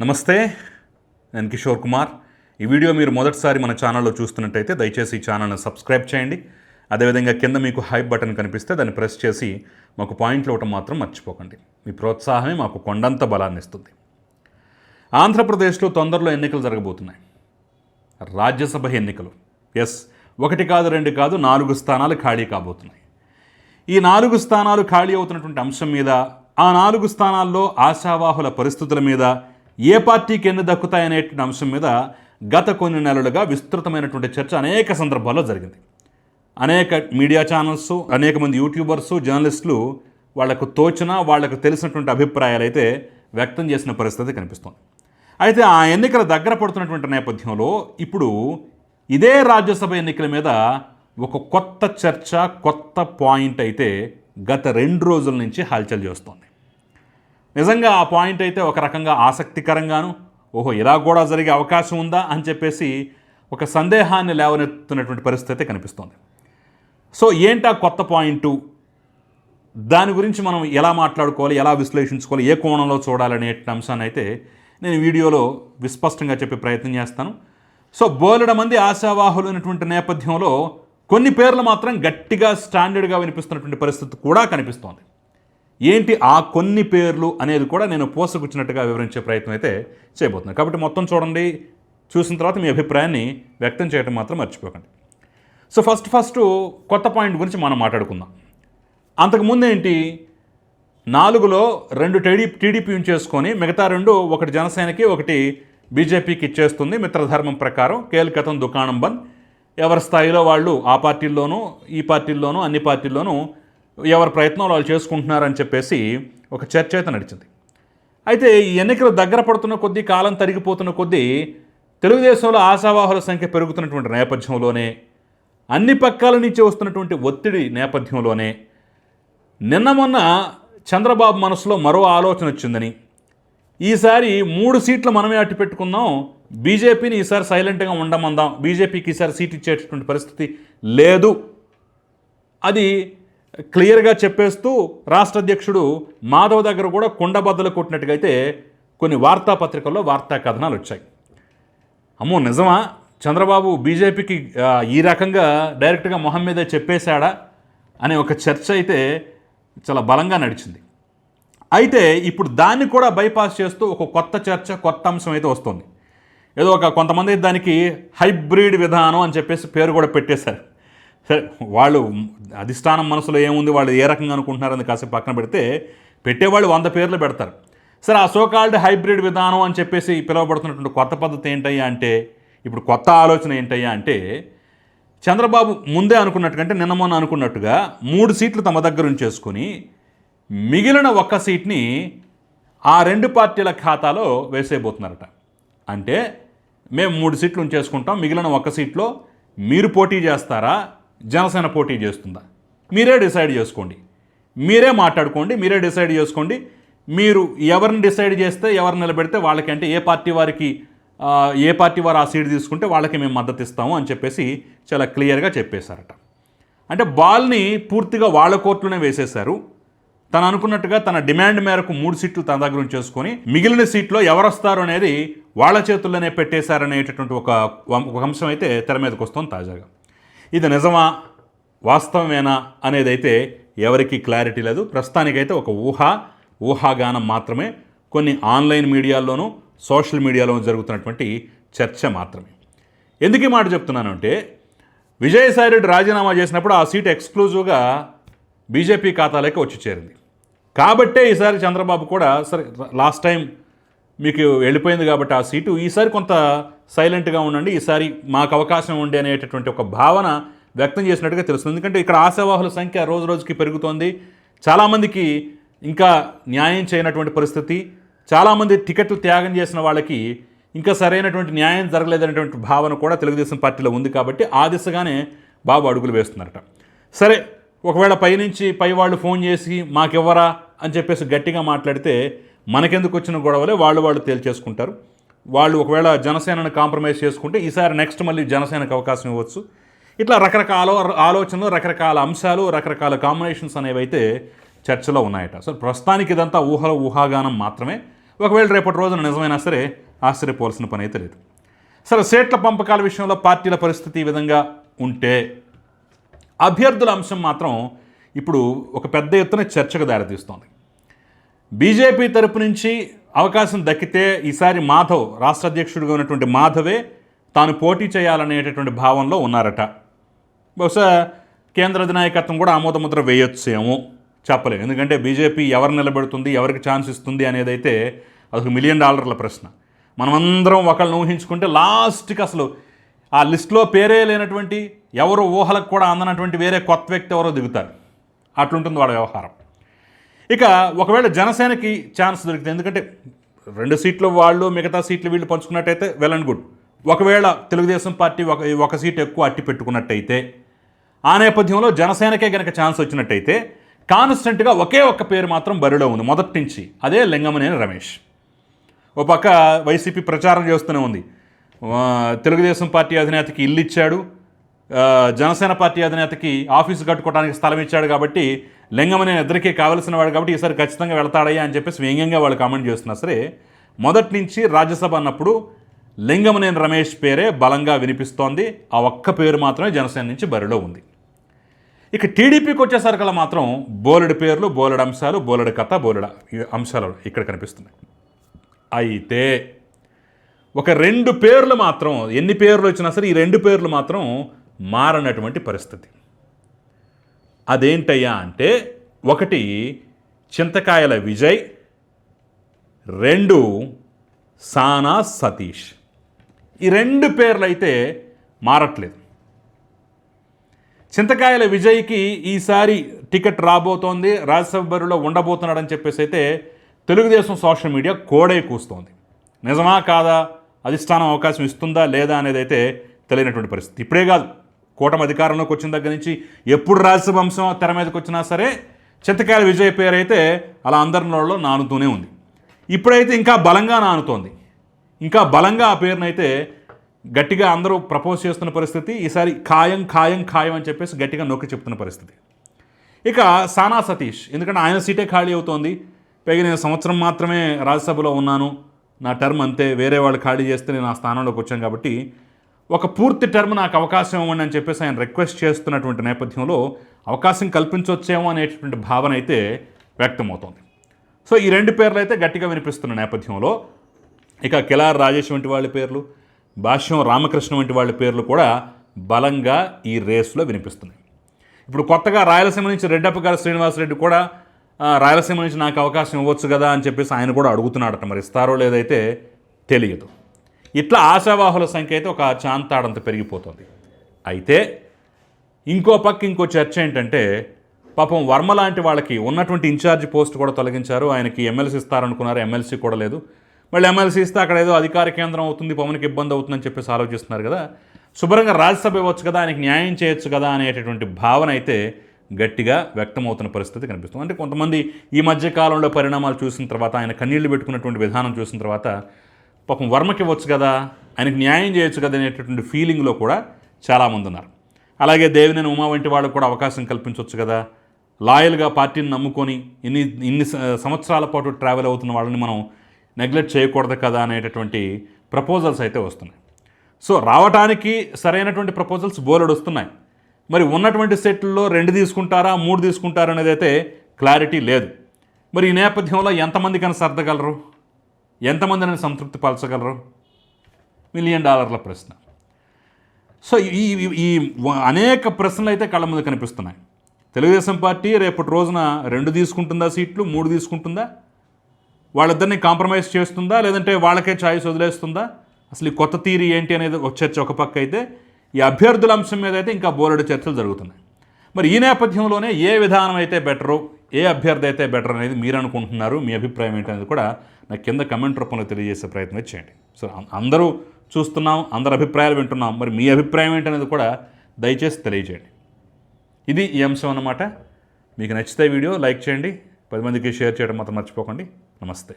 నమస్తే, నేను కిషోర్ కుమార్. ఈ వీడియో మీరు మొదటిసారి మన ఛానల్లో చూస్తున్నట్టయితే దయచేసి ఈ ఛానల్ని సబ్స్క్రైబ్ చేయండి. అదేవిధంగా కింద మీకు హైప్ బటన్ కనిపిస్తే దాన్ని ప్రెస్ చేసి మాకు పాయింట్లు ఇవ్వటం మాత్రం మర్చిపోకండి. మీ ప్రోత్సాహమే మాకు కొండంత బలాన్ని ఇస్తుంది. ఆంధ్రప్రదేశ్లో తొందరలో ఎన్నికలు జరగబోతున్నాయి. రాజ్యసభ ఎన్నికలు. ఎస్, 1 కాదు 2 కాదు 4 స్థానాలు ఖాళీ కాబోతున్నాయి. ఈ 4 స్థానాలు ఖాళీ అవుతున్నటువంటి అంశం మీద, ఆ 4 స్థానాల్లో ఆశావాహుల పరిస్థితుల మీద, ఏ పార్టీకి ఎన్ని దక్కుతాయనేటువంటి అంశం మీద గత కొన్ని నెలలుగా విస్తృతమైనటువంటి చర్చ అనేక సందర్భాల్లో జరిగింది. అనేక మీడియా ఛానల్స్, అనేక మంది యూట్యూబర్స్, జర్నలిస్టులు వాళ్లకు తోచిన, వాళ్లకు తెలిసినటువంటి అభిప్రాయాలు అయితే వ్యక్తం చేసిన పరిస్థితి కనిపిస్తోంది. అయితే ఆ ఎన్నికల దగ్గర పడుతున్నటువంటి నేపథ్యంలో ఇప్పుడు ఇదే రాజ్యసభ ఎన్నికల మీద ఒక కొత్త చర్చ, కొత్త పాయింట్ అయితే గత 2 రోజుల నుంచి హల్చల్ చేస్తోంది. నిజంగా ఆ పాయింట్ అయితే ఒక రకంగా ఆసక్తికరంగాను, ఓహో ఇలా కూడా జరిగే అవకాశం ఉందా అని చెప్పేసి ఒక సందేహాన్ని లేవనెత్తున్నటువంటి పరిస్థితి కనిపిస్తోంది. సో ఏంటా కొత్త పాయింటు, దాని గురించి మనం ఎలా మాట్లాడుకోవాలి, ఎలా విశ్లేషించుకోవాలి, ఏ కోణంలో చూడాలనే అంశాన్ని అయితే నేను వీడియోలో విస్పష్టంగా చెప్పే ప్రయత్నం చేస్తాను. సో బోలెడ మంది ఆశావాహులు ఉన్నటువంటి నేపథ్యంలో కొన్ని పేర్లు మాత్రం గట్టిగా స్టాండర్డ్గా వినిపిస్తున్నటువంటి పరిస్థితి కూడా కనిపిస్తోంది. ఏంటి ఆ కొన్ని పేర్లు అనేది కూడా నేను పోసగుచ్చినట్టుగా వివరించే ప్రయత్నం అయితే చేయబోతున్నాను. కాబట్టి మొత్తం చూడండి, చూసిన తర్వాత మీ అభిప్రాయాన్ని వ్యక్తం చేయడం మాత్రం మర్చిపోకండి. సో ఫస్ట్ కొత్త పాయింట్ గురించి మనం మాట్లాడుకుందాం. అంతకుముందు ఏంటి, 4లో 2 టీడీపీ ఉంచేసుకొని మిగతా 2 ఒకటి జనసేనకి, ఒకటి బీజేపీకి ఇచ్చేస్తుంది. మిత్రధర్మం ప్రకారం కేల్కతం దుకాణం బంద్. ఎవరి స్థాయిలో వాళ్ళు ఆ పార్టీల్లోనూ, ఈ పార్టీల్లోనూ, అన్ని పార్టీల్లోనూ ఎవరి ప్రయత్నం వాళ్ళు చేసుకుంటున్నారని చెప్పేసి ఒక చర్చ అయితే నడిచింది. అయితే ఈ ఎన్నికలు దగ్గర పడుతున్న కొద్దీ, కాలం తరిగిపోతున్న కొద్దీ తెలుగుదేశంలో ఆశావాహుల సంఖ్య పెరుగుతున్నటువంటి నేపథ్యంలోనే, అన్ని పక్కాల నుంచి వస్తున్నటువంటి ఒత్తిడి నేపథ్యంలోనే నిన్న మొన్న చంద్రబాబు మనసులో మరో ఆలోచన వచ్చిందని, ఈసారి 3 సీట్లు మనమే అట్టు పెట్టుకుందాం, బీజేపీని ఈసారి సైలెంట్గా ఉండమందాం, బీజేపీకి ఈసారి సీట్ ఇచ్చేటటువంటి పరిస్థితి లేదు, అది క్లియర్గా చెప్పేస్తూ రాష్ట్ర అధ్యక్షుడు మాధవ్ దగ్గర కూడా కుండబద్దలు కొట్టినట్టుగా అయితే కొన్ని వార్తాపత్రికల్లో వార్తా కథనాలు వచ్చాయి. అమ్మో నిజమా, చంద్రబాబు బీజేపీకి ఈ రకంగా డైరెక్ట్గా మొహం మీదే చెప్పేశాడా అనే ఒక చర్చ అయితే చాలా బలంగా నడిచింది. అయితే ఇప్పుడు దాన్ని కూడా బైపాస్ చేస్తూ ఒక కొత్త చర్చ, కొత్త అంశం అయితే వస్తుంది. ఏదో కొంతమంది దానికి హైబ్రిడ్ విధానం అని చెప్పేసి పేరు కూడా పెట్టేశారు. సరే, వాళ్ళు అధిష్టానం మనసులో ఏముంది, వాళ్ళు ఏ రకంగా అనుకుంటున్నారని కాసేపు పక్కన పెడితే, పెట్టేవాళ్ళు 100 పేర్లు పెడతారు. సరే, ఆ సోకాల్డ్ హైబ్రిడ్ విధానం అని చెప్పేసి పిలువబడుతున్నటువంటి కొత్త పద్ధతి ఏంటయ్యా అంటే, ఇప్పుడు కొత్త ఆలోచన ఏంటయ్యా అంటే, చంద్రబాబు ముందే అనుకున్నట్టుకంటే నిన్న మొన్న అనుకున్నట్టుగా 3 సీట్లు తమ దగ్గర ఉంచేసుకొని మిగిలిన 1 సీట్ని ఆ 2 పార్టీల ఖాతాలో వేసేయబోతున్నారట. అంటే మేము 3 సీట్లు ఉంచేసుకుంటాం, మిగిలిన 1 సీట్లో మీరు పోటీ చేస్తారా, జనసేన పోటీ చేస్తుందా, మీరే డిసైడ్ చేసుకోండి, మీరే మాట్లాడుకోండి, మీరే డిసైడ్ చేసుకోండి, మీరు ఎవరిని డిసైడ్ చేస్తే, ఎవరిని నిలబెడితే వాళ్ళకి, అంటే ఏ పార్టీ వారు ఆ సీట్ తీసుకుంటే వాళ్ళకి మేము మద్దతు ఇస్తాము అని చెప్పేసి చాలా క్లియర్గా చెప్పేశారట. అంటే బాల్ని పూర్తిగా వాళ్ళ కోర్టులోనే వేసేశారు. తను అనుకున్నట్టుగా తన డిమాండ్ మేరకు 3 సీట్లు తన దగ్గర ఉంచేసుకొని మిగిలిన సీట్లో ఎవరు వస్తారు అనేది వాళ్ళ చేతుల్లోనే పెట్టేశారనేటటువంటి ఒక అంశం అయితే తెర మీదకి వస్తుంది తాజాగా. ఇది నిజమా, వాస్తవమేనా అనేది అయితే ఎవరికీ క్లారిటీ లేదు. ప్రస్తుతానికైతే ఒక ఊహాగానం మాత్రమే, కొన్ని ఆన్లైన్ మీడియాల్లోనూ సోషల్ మీడియాలోనూ జరుగుతున్నటువంటి చర్చ మాత్రమే. ఎందుకు ఈ మాట చెప్తున్నానంటే, విజయసాయిరెడ్డి రాజీనామా చేసినప్పుడు ఆ సీట్ ఎక్స్క్లూజివ్గా బీజేపీ ఖాతాలోకి వచ్చి చేరింది. కాబట్టే ఈసారి చంద్రబాబు కూడా, సరే లాస్ట్ టైం మీకు వెళ్ళిపోయింది కాబట్టి ఆ సీటు, ఈసారి కొంత సైలెంట్గా ఉండండి, ఈసారి మాకు అవకాశం ఉండే అనేటటువంటి ఒక భావన వ్యక్తం చేసినట్టుగా తెలుస్తుంది. ఎందుకంటే ఇక్కడ ఆశావాహుల సంఖ్య రోజు రోజుకి పెరుగుతోంది. చాలామందికి ఇంకా న్యాయం చేయనటువంటి పరిస్థితి, చాలామంది టికెట్లు త్యాగం చేసిన వాళ్ళకి ఇంకా సరైనటువంటి న్యాయం జరగలేదనేటువంటి భావన కూడా తెలుగుదేశం పార్టీలో ఉంది. కాబట్టి ఆ దిశగానే బాబు అడుగులు వేస్తున్నారట. సరే, ఒకవేళ పై వాళ్ళు ఫోన్ చేసి మాకివ్వరా అని చెప్పేసి గట్టిగా మాట్లాడితే మనకెందుకు వచ్చిన గొడవలే వాళ్ళు తేల్చేసుకుంటారు. వాళ్ళు ఒకవేళ జనసేనను కాంప్రమైజ్ చేసుకుంటే ఈసారి నెక్స్ట్ మళ్ళీ జనసేనకు అవకాశం ఇవ్వచ్చు. ఇట్లా రకరకాల ఆలోచనలు, రకరకాల అంశాలు, రకరకాల కాంబినేషన్స్ అనేవి అయితే చర్చలో ఉన్నాయట. సో ప్రస్తుతానికి ఇదంతా ఊహాగానం మాత్రమే. ఒకవేళ రేపటి రోజున నిజమైనా సరే ఆశ్చర్యపోవాల్సిన పని అయితే లేదు. సరే, సీట్ల పంపకాల విషయంలో పార్టీల పరిస్థితి ఈ విధంగా ఉంటే అభ్యర్థుల అంశం మాత్రం ఇప్పుడు ఒక పెద్ద ఎత్తున చర్చకు దారితీస్తోంది. బీజేపీ తరపు నుంచి అవకాశం దక్కితే ఈసారి మాధవ్, రాష్ట్ర అధ్యక్షుడిగా ఉన్నటువంటి మాధవే తాను పోటీ చేయాలనేటటువంటి భావనలో ఉన్నారట. బహుశా కేంద్ర అధినాయకత్వం కూడా ఆమోదముద్ర వేయొచ్చేమో, చెప్పలేము. ఎందుకంటే బీజేపీ ఎవరు నిలబెడుతుంది, ఎవరికి ఛాన్స్ ఇస్తుంది అనేది అయితే అదొక $1 మిలియన్ ప్రశ్న. మనమందరం ఒకళ్ళని ఊహించుకుంటే లాస్ట్కి అసలు ఆ లిస్టులో పేరే లేనటువంటి, ఎవరు ఊహలకు కూడా అందనటువంటి వేరే కొత్త వ్యక్తి ఎవరో దిగుతారు. అట్లుంటుంది వాళ్ళ వ్యవహారం. ఇక ఒకవేళ జనసేనకి ఛాన్స్ దొరికితే, ఎందుకంటే 2 సీట్లు వాళ్ళు, మిగతా సీట్లు వీళ్ళు పంచుకున్నట్టయితే వెల్ అండ్ గుడ్. ఒకవేళ తెలుగుదేశం పార్టీ ఒక సీట్ ఎక్కువ అట్టి పెట్టుకున్నట్టయితే, ఆ నేపథ్యంలో జనసేనకే కనుక ఛాన్స్ వచ్చినట్టయితే కాన్స్టెంట్గా ఒకే ఒక్క పేరు మాత్రం బరిలో ఉంది మొదటి నుంచి, అదే లింగమనేని రమేష్. ఓ పక్క వైసీపీ ప్రచారం చేస్తూనే ఉంది, తెలుగుదేశం పార్టీ అధినేతకి ఇల్లు ఇచ్చాడు, జనసేన పార్టీ అధినేతకి ఆఫీసు కట్టుకోవడానికి స్థలం ఇచ్చాడు, కాబట్టి లింగమనేని ఇద్దరికీ కావలసిన వాడు, కాబట్టి ఈసారి ఖచ్చితంగా వెళతాడయ్యా అని చెప్పేసి వ్యంగ్యంగా వాళ్ళు కామెంట్ చేస్తున్నా సరే, మొదటి నుంచి రాజ్యసభ అన్నప్పుడు లింగమనేని రమేష్ పేరే బలంగా వినిపిస్తోంది. ఆ ఒక్క పేరు మాత్రమే జనసేన నుంచి బరిలో ఉంది. ఇక టీడీపీకి వచ్చేసరికల్లా మాత్రం బోలెడు పేర్లు, బోలెడు అంశాలు, బోలెడు కథ, బోలెడు అంశాలు ఇక్కడ కనిపిస్తున్నాయి. అయితే ఒక 2 పేర్లు మాత్రం, ఎన్ని పేర్లు వచ్చినా సరే ఈ 2 పేర్లు మాత్రం మారనటువంటి పరిస్థితి. అదేంటయ్యా అంటే, ఒకటి చింతకాయల విజయ్, 2 సానా సతీష్. ఈ 2 పేర్లు అయితే మారట్లేదు. చింతకాయల విజయ్కి ఈసారి టికెట్ రాబోతోంది, రాజ్యసభ బరిలో ఉండబోతున్నాడని చెప్పేసి అయితే తెలుగుదేశం సోషల్ మీడియా కోడే కూస్తోంది. నిజమా కాదా, అధిష్టానం అవకాశం ఇస్తుందా లేదా అనేది అయితే తెలియనటువంటి పరిస్థితి. ఇప్పుడే కాదు, కూటమి అధికారంలోకి వచ్చిన దగ్గర నుంచి ఎప్పుడు రాజ్యసభ అంశం తెర మీదకి వచ్చినా సరే చింతకాయల విజయ్ పేరు అయితే అలా అందరి నోళ్ళలో నానుతూనే ఉంది. ఇప్పుడైతే ఇంకా బలంగా నానుతోంది. ఇంకా బలంగా ఆ పేరునైతే గట్టిగా అందరూ ప్రపోజ్ చేస్తున్న పరిస్థితి. ఈసారి ఖాయం ఖాయం ఖాయం అని చెప్పేసి గట్టిగా నొక్కి చెప్తున్న పరిస్థితి. ఇక సానా సతీష్, ఎందుకంటే ఆయన సీటే ఖాళీ అవుతోంది. పైగా నేను సంవత్సరం మాత్రమే రాజ్యసభలో ఉన్నాను, నా టర్మ్ అంతే, వేరే వాళ్ళు ఖాళీ చేస్తే నేను ఆ స్థానంలోకి వచ్చాను, కాబట్టి ఒక పూర్తి టర్మ్ నాకు అవకాశం ఇవ్వండి అని చెప్పేసి ఆయన రిక్వెస్ట్ చేస్తున్నటువంటి నేపథ్యంలో అవకాశం కల్పించవచ్చేమో అనేటటువంటి భావన అయితే వ్యక్తమవుతోంది. సో ఈ 2 పేర్లు అయితే గట్టిగా వినిపిస్తున్న నేపథ్యంలో ఇక కిలార్ రాజేష్ వంటి వాళ్ళ పేర్లు, భాష్యం రామకృష్ణ వంటి వాళ్ళ పేర్లు కూడా బలంగా ఈ రేసులో వినిపిస్తున్నాయి. ఇప్పుడు కొత్తగా రాయలసీమ నుంచి రెడ్డప్పగారు శ్రీనివాసరెడ్డి కూడా రాయలసీమ నుంచి నాకు అవకాశం ఇవ్వచ్చు కదా అని చెప్పేసి ఆయన కూడా అడుగుతున్నాడట. మరి ఇస్తారో లేదైతే తెలియదు. ఇట్లా ఆశావాహుల సంఖ్య అయితే ఒక చాంతాడంత పెరిగిపోతుంది. అయితే ఇంకో చర్చ ఏంటంటే, పాపం వర్మ లాంటి వాళ్ళకి ఉన్నటువంటి ఇన్ఛార్జ్ పోస్ట్ కూడా తొలగించారు. ఆయనకి ఎమ్మెల్సీ ఇస్తారనుకున్నారు, ఎమ్మెల్సీ కూడా లేదు. మళ్ళీ ఎమ్మెల్సీ ఇస్తే అక్కడ ఏదో అధికార కేంద్రం అవుతుంది, పవన్కి ఇబ్బంది అవుతుందని చెప్పేసి ఆలోచిస్తున్నారు కదా. శుభ్రంగా రాజ్యసభ ఇవ్వచ్చు కదా, ఆయనకి న్యాయం చేయొచ్చు కదా అనేటటువంటి భావన అయితే గట్టిగా వ్యక్తమవుతున్న పరిస్థితి కనిపిస్తుంది. అంటే కొంతమంది ఈ మధ్య కాలంలో పరిణామాలు చూసిన తర్వాత, ఆయన కన్నీళ్లు పెట్టుకున్నటువంటి విధానం చూసిన తర్వాత, పాపం వర్మకి ఇవ్వచ్చు కదా, ఆయనకు న్యాయం చేయొచ్చు కదా అనేటటువంటి ఫీలింగ్లో కూడా చాలామంది ఉన్నారు. అలాగే దేవినేని ఉమా వంటి వాళ్ళకు కూడా అవకాశం కల్పించవచ్చు కదా, లాయల్గా పార్టీని నమ్ముకొని ఇన్ని సంవత్సరాల పాటు ట్రావెల్ అవుతున్న వాళ్ళని మనం నెగ్లెక్ట్ చేయకూడదు కదా అనేటటువంటి ప్రపోజల్స్ అయితే వస్తున్నాయి. సో రావటానికి సరైనటువంటి ప్రపోజల్స్ బోలెడు వస్తున్నాయి. మరి ఉన్నటువంటి సెట్లలో 2 తీసుకుంటారా, 3 తీసుకుంటారా అనేది అయితే క్లారిటీ లేదు. మరి ఈ నేపథ్యంలో ఎంతమందికైనా సర్దగలరు, ఎంతమందిని సంతృప్తి పరచగలరు? $1 మిలియన్ ప్రశ్న. సో ఈ అనేక ప్రశ్నలు అయితే కళ్ళ ముందు కనిపిస్తున్నాయి. తెలుగుదేశం పార్టీ రేపటి రోజున 2 తీసుకుంటుందా సీట్లు, 3 తీసుకుంటుందా, వాళ్ళిద్దరిని కాంప్రమైజ్ చేస్తుందా, లేదంటే వాళ్ళకే ఛాయిస్ వదిలేస్తుందా? అసలు ఈ కొత్త థీరీ ఏంటి అనేది ఒక చర్చ ఒక పక్క అయితే, ఈ అభ్యర్థుల అంశం మీద అయితే ఇంకా బోలెడు చర్చలు జరుగుతున్నాయి. మరి ఈ నేపథ్యంలోనే ఏ విధానం అయితే బెటరు, ఏ అభ్యర్థి అయితే బెటర్ అనేది మీరు అనుకుంటున్నారు, మీ అభిప్రాయం ఏంటనేది కూడా నాకు కింద కమెంట్ రూపంలో తెలియజేసే ప్రయత్నం చేయండి. సో అందరూ చూస్తున్నాం, అందరి అభిప్రాయాలు వింటున్నాం, మరి మీ అభిప్రాయం ఏంటనేది కూడా దయచేసి తెలియజేయండి. ఇది ఈ అంశం అన్నమాట. మీకు నచ్చితే వీడియో లైక్ చేయండి, 10 మందికి షేర్ చేయడం మాత్రం మర్చిపోకండి. నమస్తే.